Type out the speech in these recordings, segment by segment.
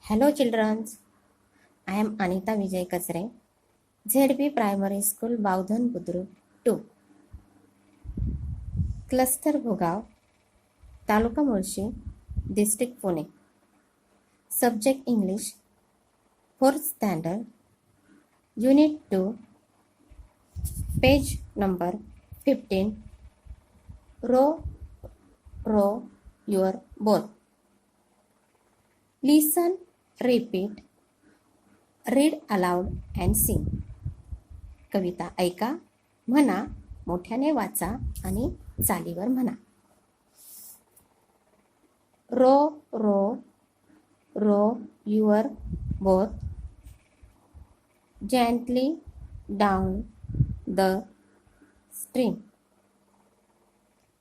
Hello, children. I am Anita Vijay Kasre, ZB Primary School, Baudhan Budruk 2, Cluster Bhugav, Taluka Mulshi, District Pune. Subject English, 4th Standard, Unit 2, page number 15. Row your boat. Listen, repeat, read aloud and sing. कविता ऐका, म्हणा, मोठ्याने वाचा आणि चालीवर म्हणा. Row your boat gently down the stream.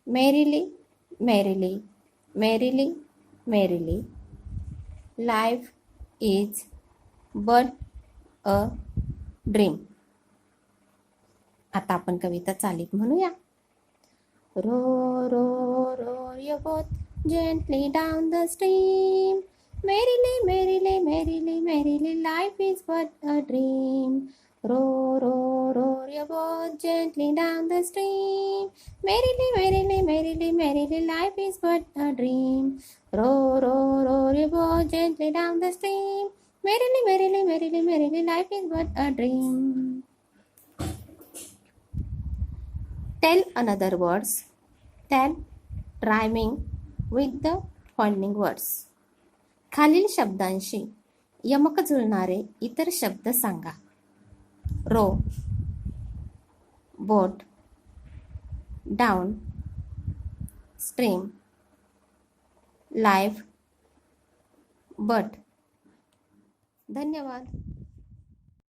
Merrily, life is but a dream. आता आपण कविता चालीत म्हणूया. Row your boat gently down the stream. Merrily, life is but a dream. Row your boat gently down the stream. Merrily, life is but a dream. Row your boat gently down the stream. Merrily, life is but a dream. Tell another words. Tell rhyming with the following words. खालील शब्दांशी यमक जुळणारे इतर शब्द सांगा. Row, boat, down, stream, life, but. धन्यवाद.